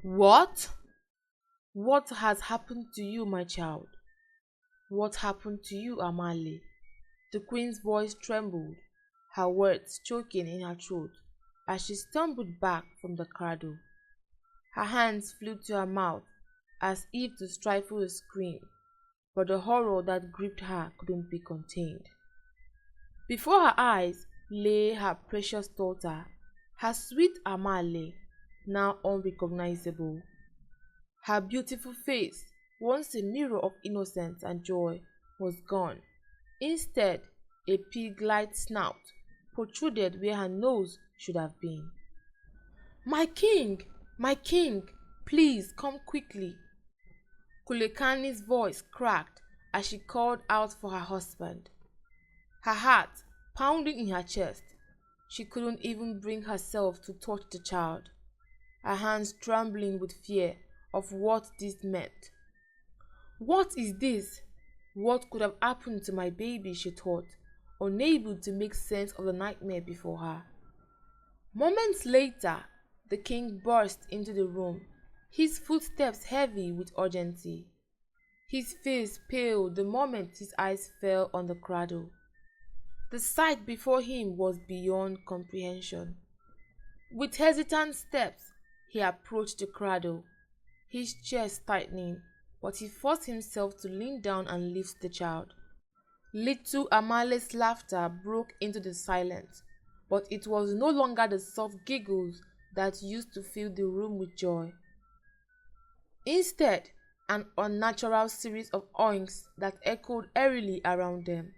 What? What has happened to you, my child? What happened to you, Amale? The queen's voice trembled, her words choking in her throat as she stumbled back from the cradle. Her hands flew to her mouth as if to stifle a scream, but the horror that gripped her couldn't be contained. Before her eyes lay her precious daughter, her sweet Amale, now unrecognizable. Her beautiful face, once a mirror of innocence and joy, was gone. Instead, a pig-like snout protruded where her nose should have been. "My king! My king! Please come quickly!" Kulekani's voice cracked as she called out for her husband. Her heart pounding in her chest, she couldn't even bring herself to touch the child, her hands trembling with fear of what this meant. What is this? What could have happened to my baby, she thought, unable to make sense of the nightmare before her. Moments later, the king burst into the room, his footsteps heavy with urgency. His face paled the moment his eyes fell on the cradle. The sight before him was beyond comprehension. With hesitant steps, he approached the cradle, his chest tightening, but he forced himself to lean down and lift the child. Little Amale's laughter broke into the silence, but it was no longer the soft giggles that used to fill the room with joy. Instead, an unnatural series of oinks that echoed eerily around them.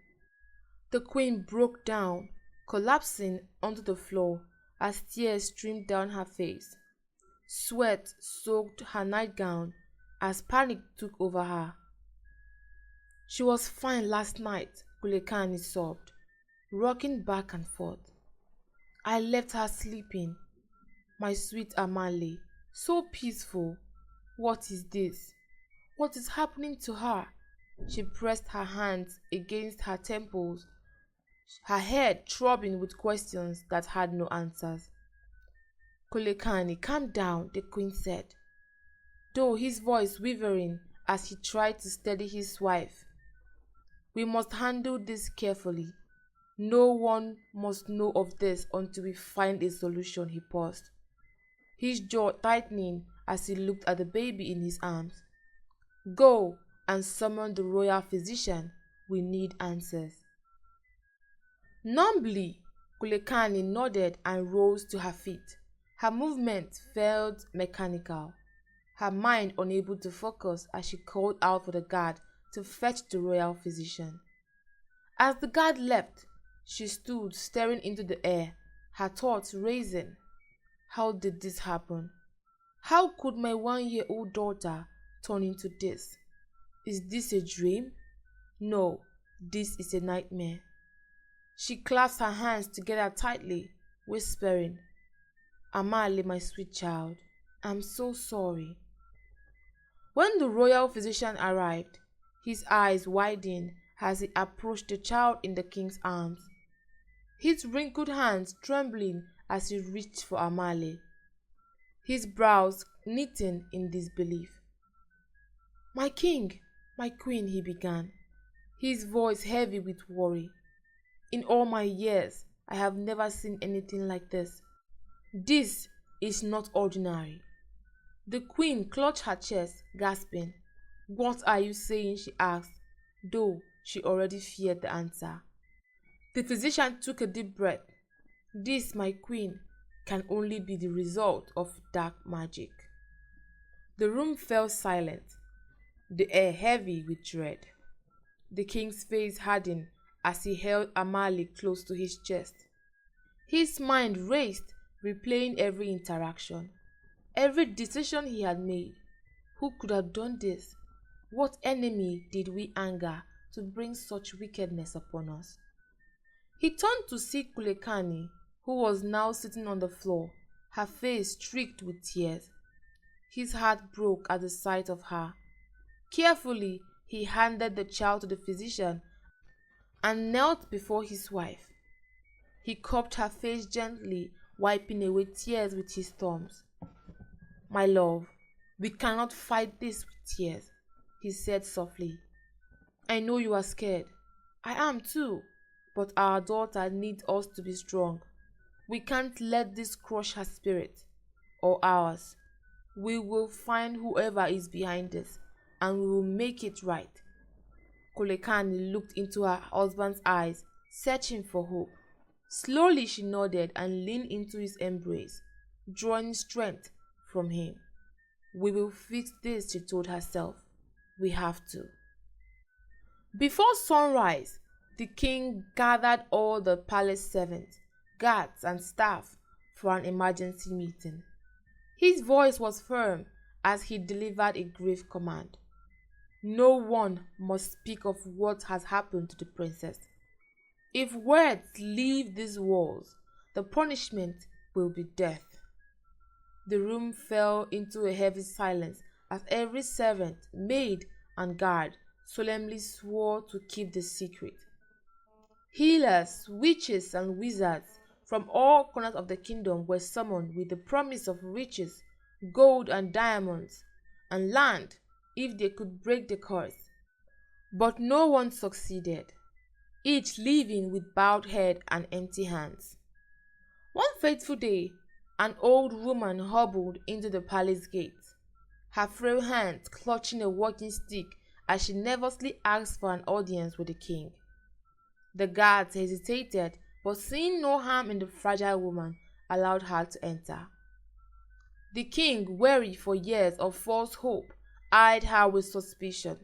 The queen broke down, collapsing onto the floor as tears streamed down her face. Sweat soaked her nightgown as panic took over her. "She was fine last night," Kulekani sobbed, rocking back and forth. "I left her sleeping. My sweet Amale, so peaceful. What is this? What is happening to her?" She pressed her hands against her temples, her head throbbing with questions that had no answers. "Kulekani, calm down," the queen said, though his voice wavering as he tried to steady his wife. "We must handle this carefully. No one must know of this until we find a solution," he paused, his jaw tightening as he looked at the baby in his arms. "Go and summon the royal physician. We need answers." Numbly, Kulekani nodded and rose to her feet. Her movement felt mechanical, her mind unable to focus as she called out for the guard to fetch the royal physician. As the guard left, she stood staring into the air, her thoughts racing. How did this happen? How could my 1-year-old daughter turn into this? Is this a dream? No, this is a nightmare. She clasped her hands together tightly, whispering, "Amale, my sweet child, I'm so sorry." When the royal physician arrived, his eyes widened as he approached the child in the king's arms, his wrinkled hands trembling as he reached for Amale, his brows knitting in disbelief. "My king, my queen," he began, his voice heavy with worry. "In all my years, I have never seen anything like this. This is not ordinary." The queen clutched her chest, gasping. "What are you saying?" she asked, though she already feared the answer. The physician took a deep breath. "This, my queen, can only be the result of dark magic." The room fell silent, the air heavy with dread. The king's face hardened as he held Amale close to his chest. His mind raced, replaying every interaction, every decision he had made. Who could have done this? What enemy did we anger to bring such wickedness upon us? He turned to see Kulekani, who was now sitting on the floor, her face streaked with tears. His heart broke at the sight of her. Carefully, he handed the child to the physician and knelt before his wife. He cupped her face gently, wiping away tears with his thumbs. My love, we cannot fight this with tears, he said softly. I know you are scared. I am too. But our daughter needs us to be strong. We can't let this crush her spirit or ours. We will find whoever is behind this and we will make it right. Kulekani looked into her husband's eyes, searching for hope. Slowly she nodded and leaned into his embrace, drawing strength from him. We will fix this, she told herself. We have to. Before sunrise, the king gathered all the palace servants, guards, and staff for an emergency meeting. His voice was firm as he delivered a grave command. No one must speak of what has happened to the princess. If words leave these walls, the punishment will be death. The room fell into a heavy silence as every servant, maid, and guard solemnly swore to keep the secret. Healers, witches, and wizards from all corners of the kingdom were summoned with the promise of riches, gold and diamonds, and land if they could break the curse. But no one succeeded, each leaving with bowed head and empty hands. One fateful day, an old woman hobbled into the palace gate, her frail hands clutching a walking stick as she nervously asked for an audience with the king. The guards hesitated, but seeing no harm in the fragile woman, allowed her to enter. The king, weary for years of false hope, eyed her with suspicion.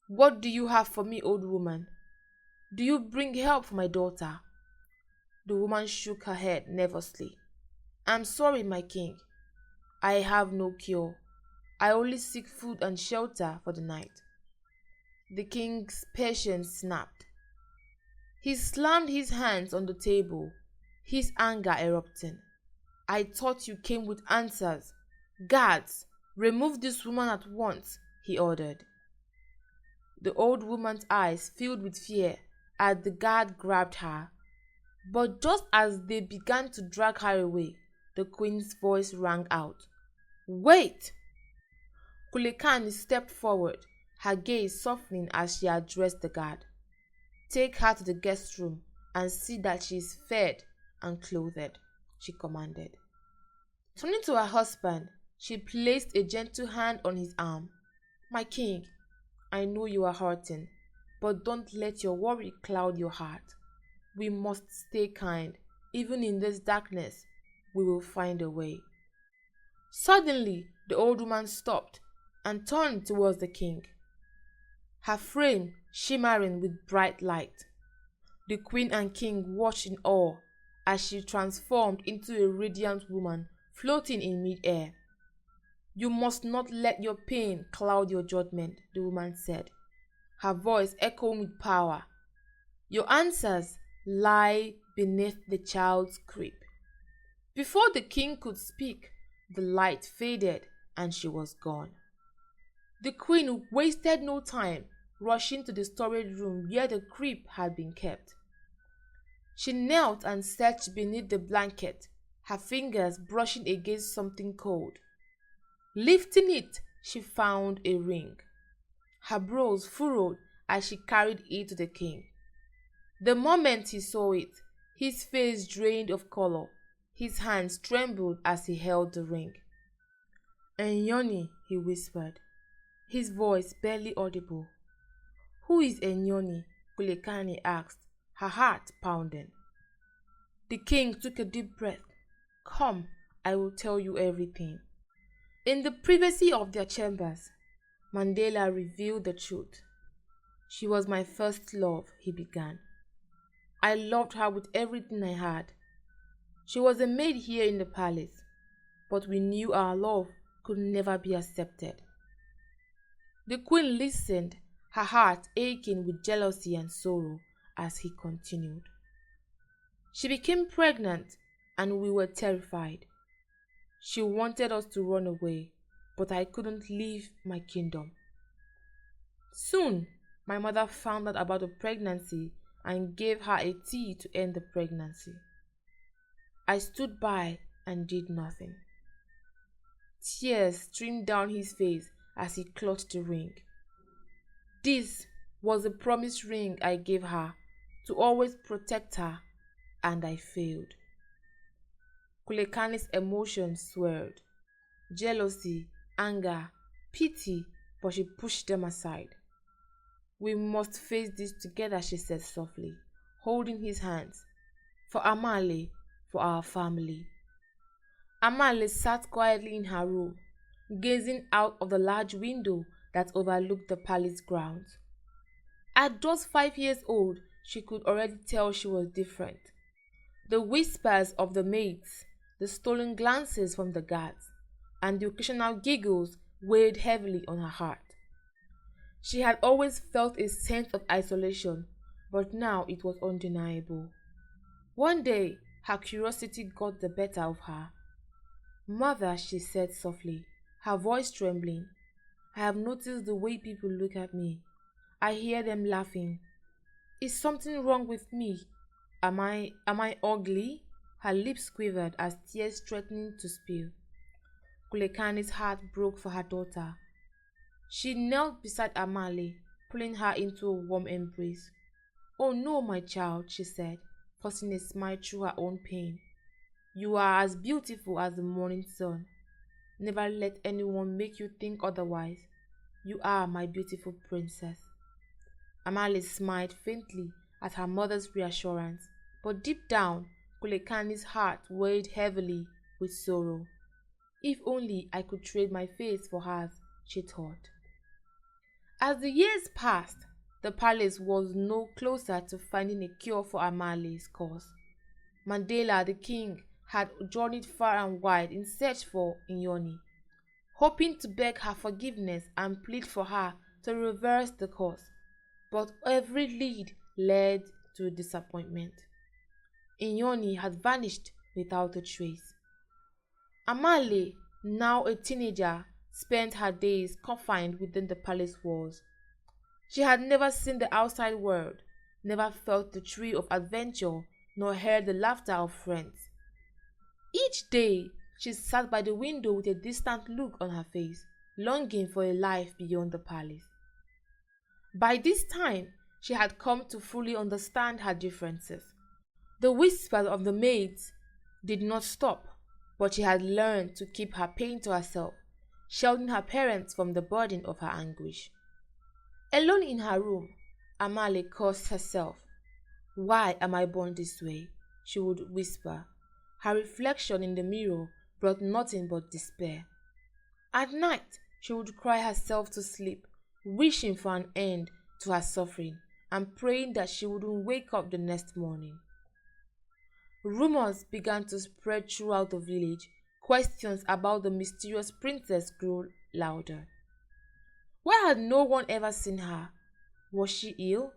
What do you have for me, old woman? Do you bring help for my daughter? The woman shook her head nervously. I'm sorry, my king. I have no cure. I only seek food and shelter for the night. The king's patience snapped. He slammed his hands on the table, his anger erupting. I thought you came with answers. Guards, remove this woman at once, he ordered. The old woman's eyes filled with fear as the guard grabbed her. But just as they began to drag her away, the queen's voice rang out. Wait! Kulekani stepped forward, her gaze softening as she addressed the guard. Take her to the guest room and see that she is fed and clothed, she commanded. Turning to her husband, she placed a gentle hand on his arm. My king, I know you are hurting, but don't let your worry cloud your heart. We must stay kind. Even in this darkness, we will find a way. Suddenly, the old woman stopped and turned towards the king, her frame shimmering with bright light. The queen and king watched in awe as she transformed into a radiant woman floating in mid-air. You must not let your pain cloud your judgment, the woman said, her voice echoing with power. Your answers lie beneath the child's crib. Before the king could speak, the light faded and she was gone. The queen wasted no time rushing to the storage room where the crib had been kept. She knelt and searched beneath the blanket, her fingers brushing against something cold. Lifting it, she found a ring. Her brows furrowed as she carried it to the king. The moment he saw it, his face drained of color. His hands trembled as he held the ring. Enyoni, he whispered, his voice barely audible. Who is Enyoni? Kulekani asked, her heart pounding. The king took a deep breath. Come, I will tell you everything. In the privacy of their chambers, Mandela revealed the truth. She was my first love, he began. I loved her with everything I had. She was a maid here in the palace, but we knew our love could never be accepted. The queen listened, her heart aching with jealousy and sorrow as he continued. She became pregnant and we were terrified. She wanted us to run away, but I couldn't leave my kingdom. Soon, my mother found out about the pregnancy and gave her a tea to end the pregnancy. I stood by and did nothing. Tears streamed down his face as he clutched the ring. This was the promised ring I gave her, to always protect her, and I failed. Kulekani's emotions swelled. Jealousy, anger, pity, but she pushed them aside. We must face this together, she said softly, holding his hands. For Amale, for our family. Amale sat quietly in her room, gazing out of the large window that overlooked the palace grounds. At just 5 years old, she could already tell she was different. The whispers of the maids, the stolen glances from the guards, and the occasional giggles weighed heavily on her heart. She had always felt a sense of isolation, but now it was undeniable. One day, her curiosity got the better of her. "Mother," she said softly, her voice trembling, "I have noticed the way people look at me. I hear them laughing. Is something wrong with me? Am I ugly?" Her lips quivered as tears threatened to spill. Kulekani's heart broke for her daughter. She knelt beside Amale, pulling her into a warm embrace. "Oh no, my child," she said, forcing a smile through her own pain. "You are as beautiful as the morning sun. Never let anyone make you think otherwise. You are my beautiful princess." Amale smiled faintly at her mother's reassurance, but deep down, Kulekani's heart weighed heavily with sorrow. If only I could trade my face for hers, she thought. As the years passed, the palace was no closer to finding a cure for Amale's cause. Mandela, the king, had journeyed far and wide in search for Inyoni, hoping to beg her forgiveness and plead for her to reverse the course. But every lead led to disappointment. Inyoni had vanished without a trace. Amale, now a teenager, spent her days confined within the palace walls. She had never seen the outside world, never felt the thrill of adventure, nor heard the laughter of friends. Each day, she sat by the window with a distant look on her face, longing for a life beyond the palace. By this time, she had come to fully understand her differences. The whispers of the maids did not stop, but she had learned to keep her pain to herself, shielding her parents from the burden of her anguish. Alone in her room, Amale cursed herself. "Why am I born this way?" she would whisper. Her reflection in the mirror brought nothing but despair. At night, she would cry herself to sleep, wishing for an end to her suffering and praying that she wouldn't wake up the next morning. Rumors began to spread throughout the village. Questions about the mysterious princess grew louder. Why had no one ever seen her? Was she ill?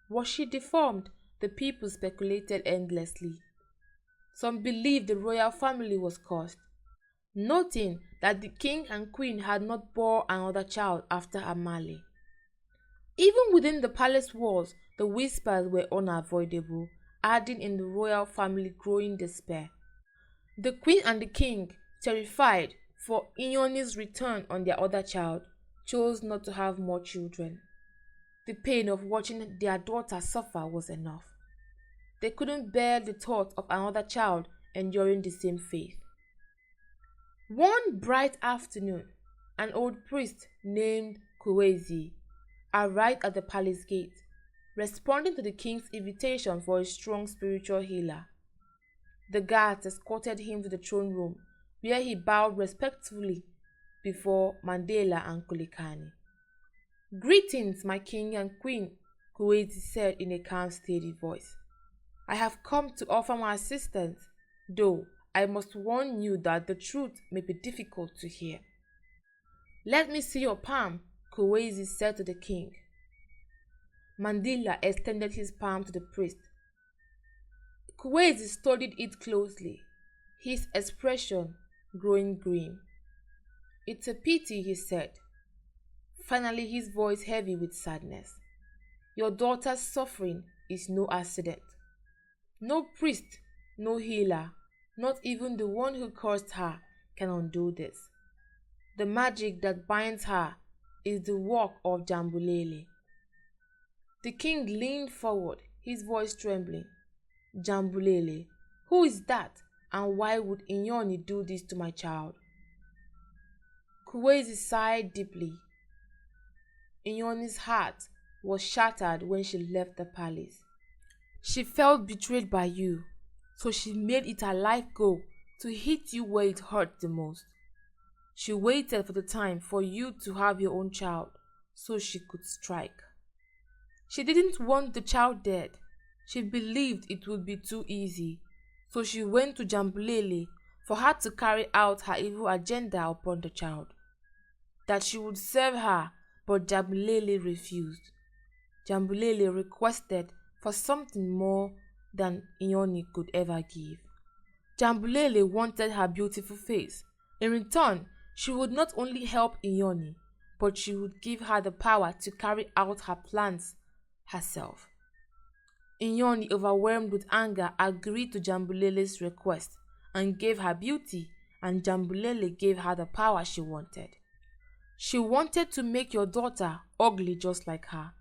Was she deformed? The people speculated endlessly. Some believed the royal family was cursed, noting that the king and queen had not borne another child after Amale. Even within the palace walls, the whispers were unavoidable, adding in the royal family growing despair. The queen and the king, terrified for Inyoni's return on their other child, chose not to have more children. The pain of watching their daughter suffer was enough. They couldn't bear the thought of another child enduring the same fate. One bright afternoon, an old priest named Kuwezi arrived at the palace gate, responding to the king's invitation for a strong spiritual healer. The guards escorted him to the throne room, where he bowed respectfully before Mandela and Kulekani. "Greetings, my king and queen," Kuwezi said in a calm, steady voice. "I have come to offer my assistance, though I must warn you that the truth may be difficult to hear." "Let me see your palm," Kuwezi said to the king. Mandela extended his palm to the priest. Kuwezi studied it closely, his expression growing grim. "It's a pity," he said, finally, his voice heavy with sadness. "Your daughter's suffering is no accident. No priest, no healer, not even the one who cursed her, can undo this. The magic that binds her is the work of Jambulele. The king leaned forward, his voice trembling. Jambulele, who is that, and why would Inyoni do this to my child? Kuwezi sighed deeply. Inyoni's heart was shattered when she left the palace. She felt betrayed by you, so she made it her life goal to hit you where it hurt the most. She waited for the time for you to have your own child so she could strike. She didn't want the child dead. She believed it would be too easy, so she went to Jambulele for her to carry out her evil agenda upon the child. That she would serve her, but Jambulele refused. Jambulele requested for something more than Inyoni could ever give. Jambulele wanted her beautiful face. In return, she would not only help Inyoni, but she would give her the power to carry out her plans herself. Inyoni, overwhelmed with anger, agreed to Jambulele's request and gave her beauty, and Jambulele gave her the power she wanted. She wanted to make your daughter ugly just like her.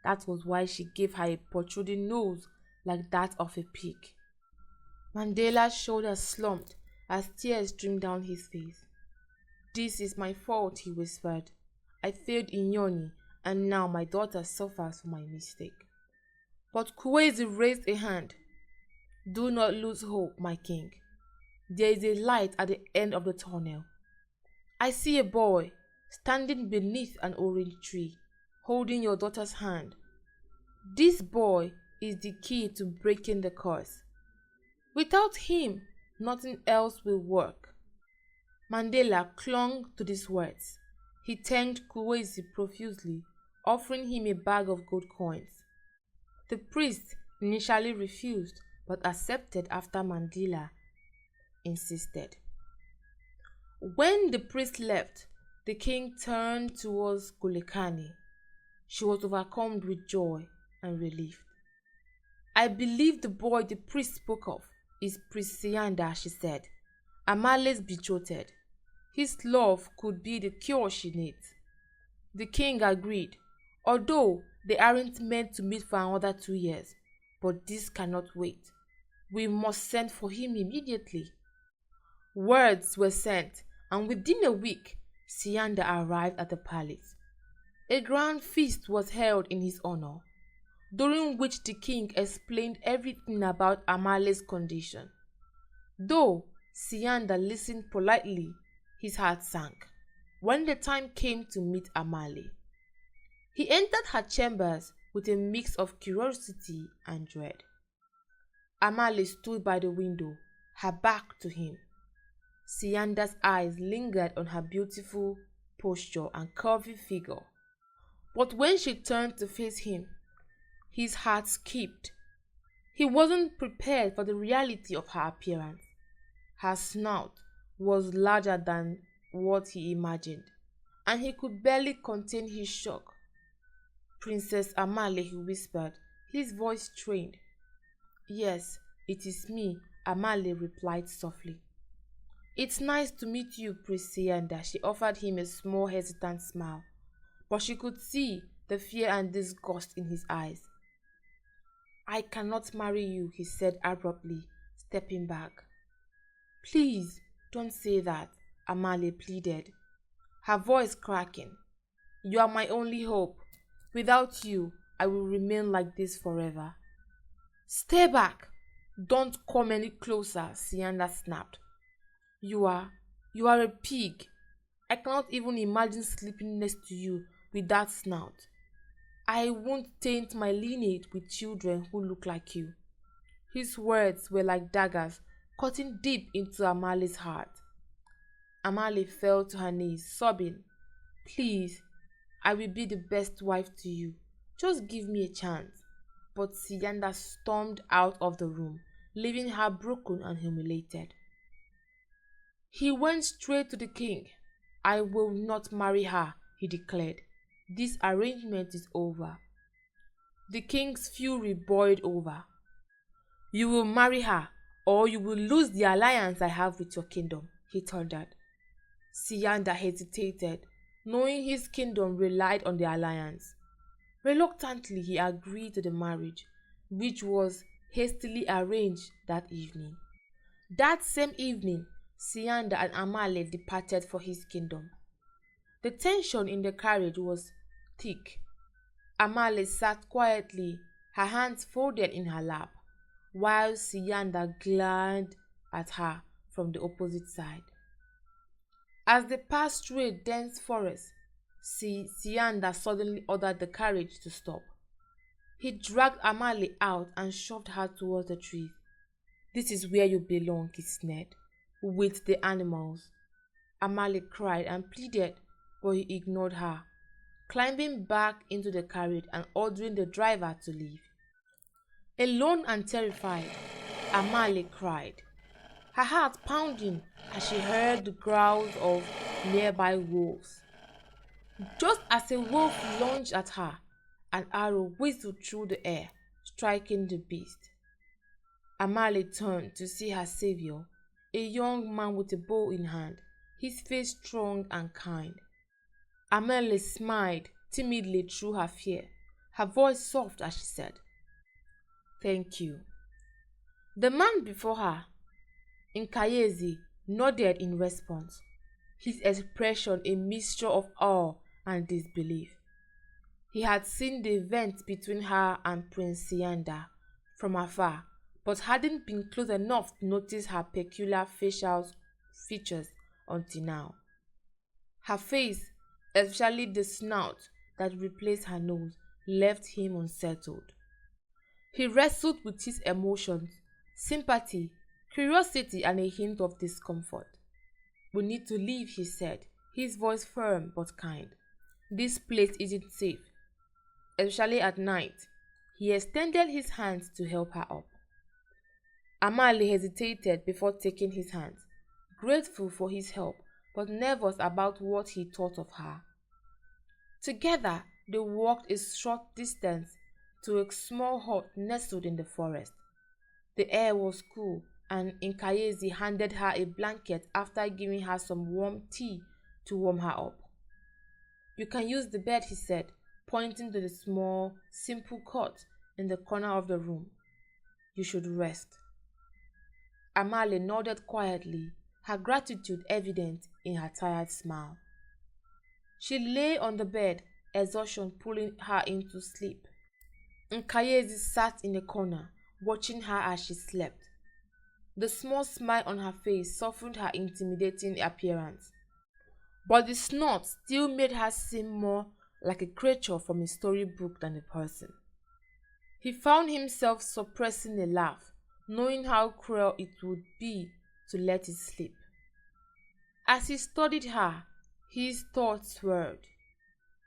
That was why she gave her a protruding nose like that of a pig. Mandela's shoulders slumped as tears streamed down his face. "This is my fault," he whispered. "I failed Inyoni, and now my daughter suffers for my mistake." But Kuwezi raised a hand. "Do not lose hope, my king. There is a light at the end of the tunnel. I see a boy standing beneath an orange tree, holding your daughter's hand. This boy is the key to breaking the curse. Without him, nothing else will work." Mandela clung to these words. He thanked Kuwezi profusely, offering him a bag of gold coins. The priest initially refused, but accepted after Mandela insisted. When the priest left, the king turned towards Gulekane. She was overcome with joy and relief. "I believe the boy the priest spoke of is Priest Sianda," she said. "Amale's betrothed. His love could be the cure she needs." The king agreed, although they aren't meant to meet for another 2 years. "But this cannot wait. We must send for him immediately." Words were sent, and within a week, Sianda arrived at the palace. A grand feast was held in his honor, during which the king explained everything about Amale's condition. Though Sianda listened politely, his heart sank when the time came to meet Amale. He entered her chambers with a mix of curiosity and dread. Amale stood by the window, her back to him. Sianda's eyes lingered on her beautiful posture and curvy figure. But when she turned to face him, his heart skipped. He wasn't prepared for the reality of her appearance. Her snout was larger than what he imagined, and he could barely contain his shock. "Princess Amale," he whispered, his voice strained. "Yes, it is me," Amale replied softly. "It's nice to meet you, Priest Sianda." She offered him a small hesitant smile, but she could see the fear and disgust in his eyes. "I cannot marry you," he said abruptly, stepping back. "Please, don't say that," Amale pleaded, her voice cracking. "You are my only hope. Without you, I will remain like this forever." "Stay back! Don't come any closer," Sianda snapped. You are a pig. I cannot even imagine sleeping next to you with that snout. I won't taint my lineage with children who look like you." His words were like daggers, cutting deep into Amale's heart. Amale fell to her knees, sobbing. "Please, I will be the best wife to you. Just give me a chance." But Sianda stormed out of the room, leaving her broken and humiliated. He went straight to the king. "I will not marry her," he declared. "This arrangement is over." The king's fury boiled over. "You will marry her, or you will lose the alliance I have with your kingdom," he thundered. Sianda hesitated, knowing his kingdom relied on the alliance. Reluctantly, he agreed to the marriage, which was hastily arranged that evening. That same evening, Sianda and Amale departed for his kingdom. The tension in the carriage was thick. Amale sat quietly, her hands folded in her lap, while Sianda glared at her from the opposite side. As they passed through a dense forest, Sianda suddenly ordered the carriage to stop. He dragged Amale out and shoved her towards the trees. "This is where you belong," he sneered. "With the animals." Amale cried and pleaded, but he ignored her, climbing back into the carriage and ordering the driver to leave. Alone and terrified, Amale cried, her heart pounding as she heard the growls of nearby wolves. Just as a wolf lunged at her, an arrow whistled through the air, striking the beast. Amale turned to see her savior, a young man with a bow in hand, his face strong and kind. Amale smiled timidly through her fear, her voice soft as she said, "Thank you." The man before her, Nkayezi, nodded in response, his expression a mixture of awe and disbelief. He had seen the event between her and Prince Sianda from afar, but hadn't been close enough to notice her peculiar facial features until now. Her face, especially the snout that replaced her nose, left him unsettled. He wrestled with his emotions, sympathy, curiosity, and a hint of discomfort. "We need to leave," he said, his voice firm but kind. "This place isn't safe, especially at night." He extended his hands to help her up. Amale hesitated before taking his hands, grateful for his help, but nervous about what he thought of her. Together, they walked a short distance to a small hut nestled in the forest. The air was cool, and Nkayezi handed her a blanket after giving her some warm tea to warm her up. "You can use the bed," he said, pointing to the small, simple cot in the corner of the room. "You should rest." Amale nodded quietly, her gratitude evident in her tired smile. She lay on the bed, exhaustion pulling her into sleep. Nkayezi sat in a corner, watching her as she slept. The small smile on her face softened her intimidating appearance, but the snort still made her seem more like a creature from a storybook than a person. He found himself suppressing a laugh, knowing how cruel it would be to let it slip. As he studied her, his thoughts swirled.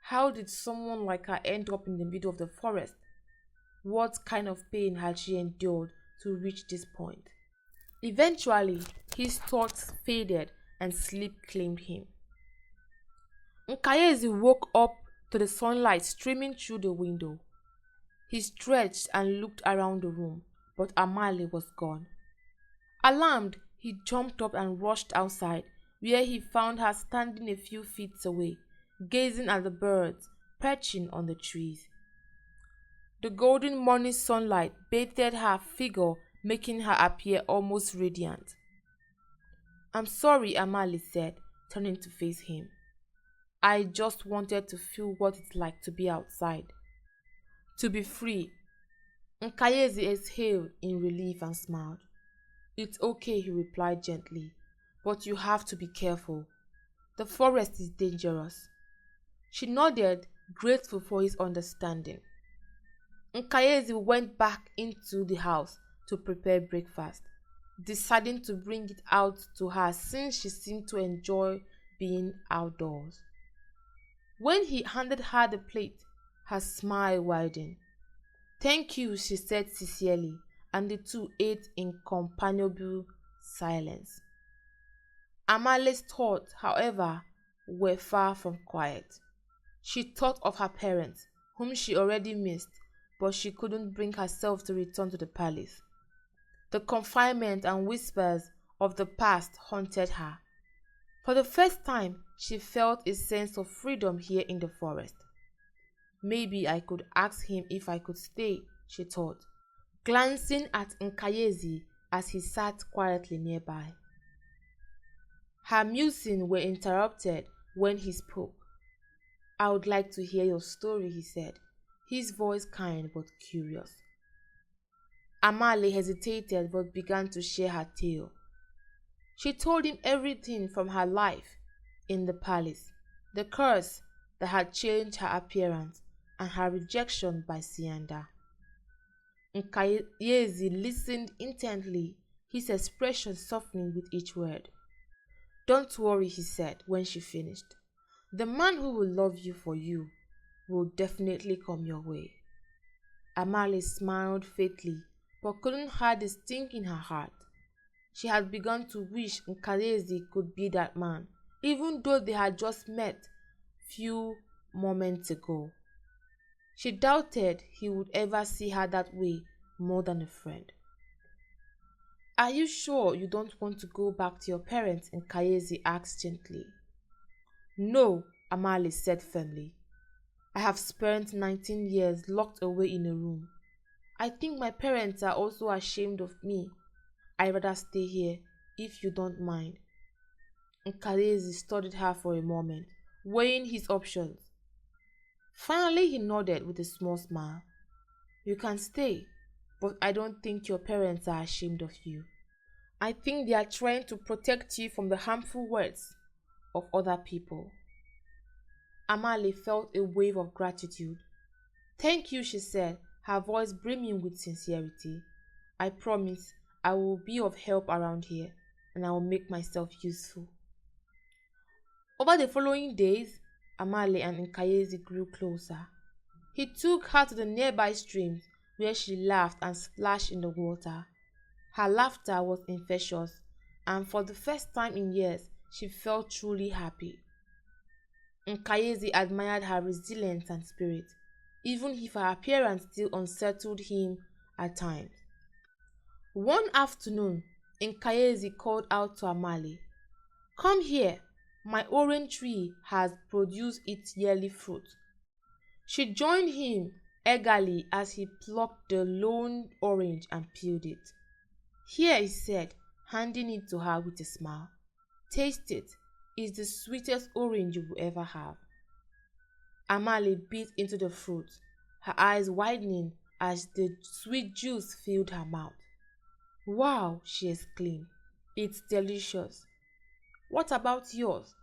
How did someone like her end up in the middle of the forest? What kind of pain had she endured to reach this point? Eventually, his thoughts faded and sleep claimed him. Nkayezi woke up to the sunlight streaming through the window. He stretched and looked around the room, but Amale was gone. Alarmed, he jumped up and rushed outside, where he found her standing a few feet away, gazing at the birds perching on the trees. The golden morning sunlight bathed her figure, making her appear almost radiant. "I'm sorry," Amale said, turning to face him. "I just wanted to feel what it's like to be outside. To be free." Nkayezi exhaled in relief and smiled. "It's okay," he replied gently, "but you have to be careful. The forest is dangerous." She nodded, grateful for his understanding. Nkayezi went back into the house to prepare breakfast, deciding to bring it out to her since she seemed to enjoy being outdoors. When he handed her the plate, her smile widened. "Thank you," she said sincerely, and the two ate in companionable silence. Amale's thoughts, however, were far from quiet. She thought of her parents, whom she already missed, but she couldn't bring herself to return to the palace. The confinement and whispers of the past haunted her. For the first time, she felt a sense of freedom here in the forest. Maybe I could ask him if I could stay, she thought, glancing at Nkayezi as he sat quietly nearby. Her musings were interrupted when he spoke. I would like to hear your story, he said, his voice kind but curious. Amale hesitated but began to share her tale. She told him everything from her life in the palace, the curse that had changed her appearance, and her rejection by Sianda. Nkayezi listened intently, his expression softening with each word. Don't worry, he said when she finished. The man who will love you for you will definitely come your way. Amale smiled faintly, but couldn't hide the sting in her heart. She had begun to wish Nkayezi could be that man, even though they had just met few moments ago. She doubted he would ever see her that way more than a friend. Are you sure you don't want to go back to your parents? Nkayezi asked gently. No, Amale said firmly. I have spent 19 years locked away in a room. I think my parents are also ashamed of me. I'd rather stay here, if you don't mind. Nkayezi studied her for a moment, weighing his options. Finally, he nodded with a small smile. You can stay, but I don't think your parents are ashamed of you. I think they are trying to protect you from the harmful words of other people. Amale felt a wave of gratitude. Thank you, she said, her voice brimming with sincerity. I promise I will be of help around here, and I will make myself useful. Over the following days, Amale and Nkayezi grew closer. He took her to the nearby streams where she laughed and splashed in the water. Her laughter was infectious, and for the first time in years, she felt truly happy. Nkayezi admired her resilience and spirit, even if her appearance still unsettled him at times. One afternoon, Nkayezi called out to Amale, Come here, my orange tree has produced its yearly fruit. She joined him eagerly as he plucked the lone orange and peeled it. Here, he said, handing it to her with a smile. Taste it. It's the sweetest orange you will ever have. Amale bit into the fruit, her eyes widening as the sweet juice filled her mouth. Wow, she exclaimed. It's delicious. What about yours?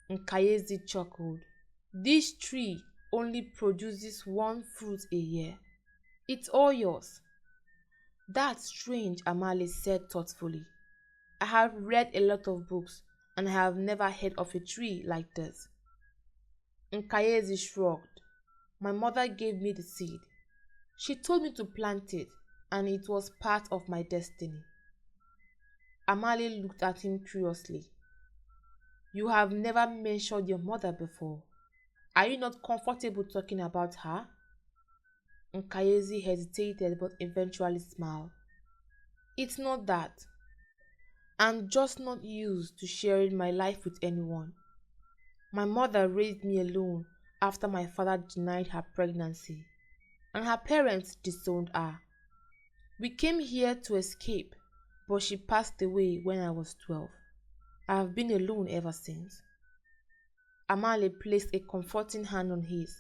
Nkayezi chuckled. This tree only produces one fruit a year. It's all yours. That's strange, Amale said thoughtfully. I have read a lot of books, and I have never heard of a tree like this. Nkayezi shrugged. My mother gave me the seed. She told me to plant it, and it was part of my destiny. Amale looked at him curiously. You have never mentioned your mother before. Are you not comfortable talking about her? Nkayezi hesitated but eventually smiled. It's not that. I'm just not used to sharing my life with anyone. My mother raised me alone after my father denied her pregnancy, and her parents disowned her. We came here to escape, but she passed away when I was 12. I have been alone ever since. Amale placed a comforting hand on his.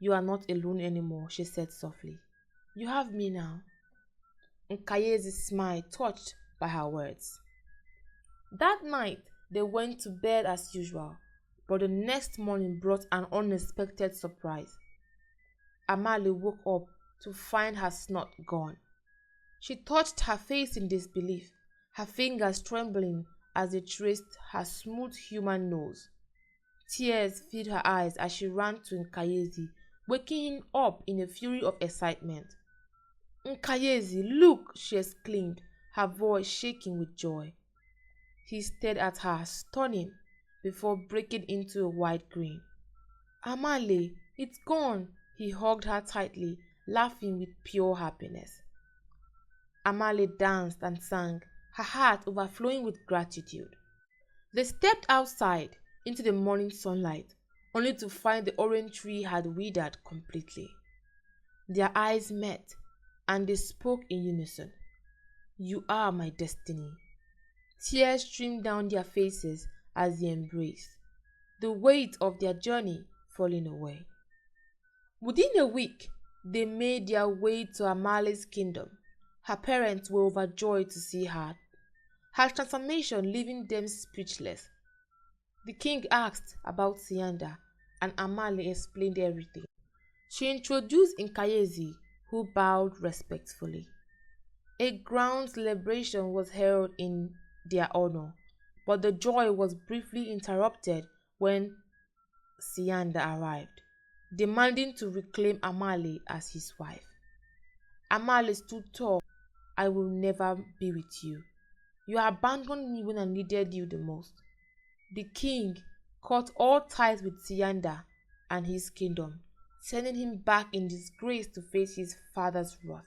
You are not alone anymore, she said softly. You have me now. Nkayezi smiled, touched by her words. That night, they went to bed as usual, but the next morning brought an unexpected surprise. Amale woke up to find her snot gone. She touched her face in disbelief, her fingers trembling as they traced her smooth human nose. Tears filled her eyes as she ran to Nkayezi, waking him up in a fury of excitement. Nkayezi, look, she exclaimed, her voice shaking with joy. He stared at her, stunning, before breaking into a wide grin. Amale, it's gone, he hugged her tightly, laughing with pure happiness. Amale danced and sang, her heart overflowing with gratitude. They stepped outside into the morning sunlight, only to find the orange tree had withered completely. Their eyes met, and they spoke in unison. "You are my destiny." Tears streamed down their faces as they embraced, the weight of their journey falling away. Within a week, they made their way to Amale's kingdom. Her parents were overjoyed to see her, her transformation leaving them speechless. The king asked about Sianda, and Amale explained everything. She introduced Nkayezi, who bowed respectfully. A grand celebration was held in their honor, but the joy was briefly interrupted when Sianda arrived, demanding to reclaim Amale as his wife. Amale stood tall. "I will never be with you. You abandoned me when I needed you the most." The king cut all ties with Sianda and his kingdom, sending him back in disgrace to face his father's wrath.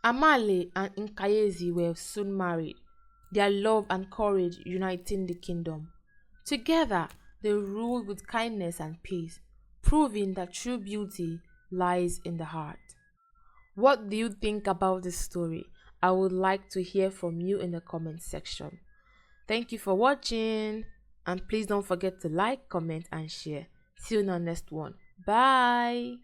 Amale and Nkayezi were soon married, their love and courage uniting the kingdom. Together, they ruled with kindness and peace, proving that true beauty lies in the heart. What do you think about this story? I would like to hear from you in the comment section. Thank you for watching, and please don't forget to like, comment, and share. See you in our next one. Bye.